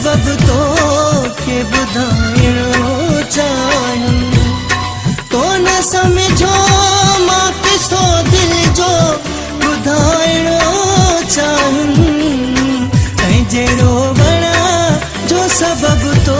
सबब तो के ॿुधाइणो चाहियूं। तो न समझो मां किसो दिल जो ॿुधाइणो चाहियूं। ऐं जहिड़ो बणा जो सबब तो